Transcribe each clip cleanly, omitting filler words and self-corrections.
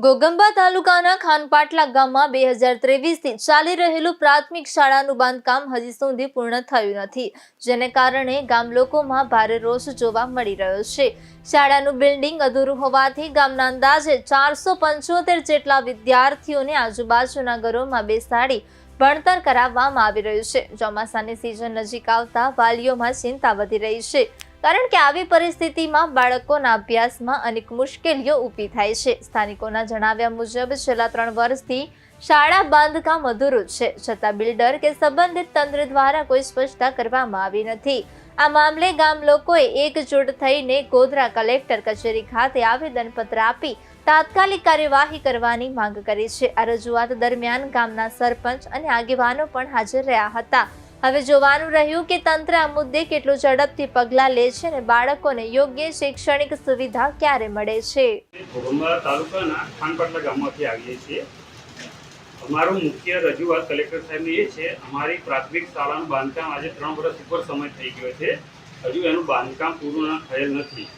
ઘોગંબા તાલુકાના ખાનપાટલા ગામમાં 2023થી ચાલી રહેલું પ્રાથમિક શાળાનું બાંધકામ હજી સુધી પૂર્ણ થયું નથી, જેને કારણે ગામ લોકોમાં ભારે રોષ જોવા મળી રહ્યો છે। શાળાનું બિલ્ડિંગ અધૂરું હોવાથી ગામના અંદાજે 475 જેટલા વિદ્યાર્થીઓને આજુબાજુના ઘરોમાં બેસાડી ભણતર કરાવવામાં આવી રહ્યું છે। ચોમાસાની સિઝન નજીક આવતા વાલીઓમાં ચિંતા વધી રહી છે, કારણ કે આવી પરિસ્થિતિમાં બાળકોના અભ્યાસમાં અનેક મુશ્કેલીઓ ઊભી થાય છે। સ્થાનિકોના જણાવ્યા મુજબ છેલ્લા 3 વર્ષથી શાળા બાંધકામ અધૂરું છે, છતાં બિલ્ડર કે સંબંધિત તંત્ર દ્વારા કોઈ સ્પષ્ટતા કરવામાં આવી નથી। આ મામલે ગામ લોકોએ એકજૂટ થઈને ગોધરા કલેક્ટર કચેરી ખાતે આવેદનપત્ર આપી તાત્કાલિક કાર્યવાહી કરવાની માંગ કરી છે। આ રજૂઆત દરમિયાન ગામના સરપંચ અને આગેવાનો પણ હાજર રહ્યા હતા। હવે જોવાનું રહ્યું કે તંત્ર આ મુદ્દે કેટલું ઝડપથી પગલાં લે છે અને બાળકોને યોગ્ય શૈક્ષણિક સુવિધા ક્યારે મળે છે। ઘોગંબા તાલુકાના ખાનપાટલા ગામમાંથી આવીએ છીએ। અમારું મુખ્ય રજૂઆત કલેક્ટર સાહેબની એ છે, અમારી પ્રાથમિક શાળાનું બાંધકામ આજે 3 વર્ષ ઉપર સમય થઈ ગયો છે, હજુ એનું બાંધકામ પૂર્ણ થયેલ નથી।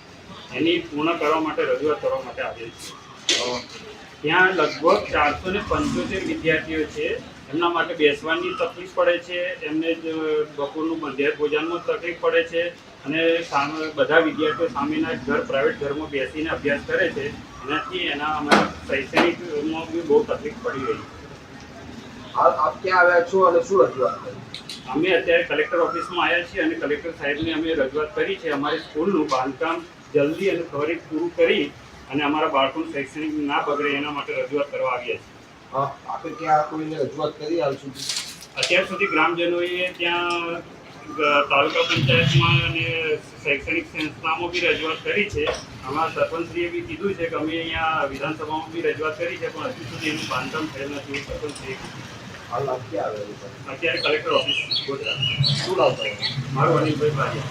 એની પૂર્ણ કરવા માટે રજૂઆત કરવા માટે આવીએ છીએ। ત્યાં લગભગ 475 વિદ્યાર્થીઓ છે। એમના માટે બેસવાની તકલીફ પડે છે, એમને બપોરનું મધ્યાહન ભોજનમાં તકલીફ પડે છે અને બધા વિદ્યાર્થીઓ સામેના પ્રાઇવેટ ઘરમાં બેસીને અભ્યાસ કરે છે। એનાથી એના અમારા શૈક્ષણિકમાં બી બહુ તકલીફ પડી રહી છે। આપ ક્યાં આવ્યા છો અને શું રજૂઆત કરી? અમે અત્યારે કલેક્ટર ઓફિસમાં આવ્યા છીએ અને કલેક્ટર સાહેબને અમે રજૂઆત કરી છે, અમારી સ્કૂલનું બાંધકામ જલ્દી અને ત્વરિત પૂરું કરી અને અમારા બાળકોનું શૈક્ષણિક ના બગડે એના માટે રજૂઆત કરવા આવ્યા છીએ। આપણે ક્યાં કોઈને રજૂઆત કરી હાલ સુધી? અત્યાર સુધી ગ્રામજનોએ ત્યાં તાલુકા પંચાયતમાં અને શૈક્ષણિક સંસ્થામાં બી રજૂઆત કરી છે। અમારા સરપંચશ્રીએ બી કીધું છે કે અમે અહીંયા વિધાનસભામાં બી રજૂઆત કરી છે, પણ હજુ સુધી એનું બાંધકામ થયેલ નથી। સરપંચશ્રીએ હાલ આપ ક્યાં આવેલું? અત્યારે કલેક્ટર ઓફિસ ગોધરા। શું નામ તમારું? મારું અનિલભાઈ બારિયા।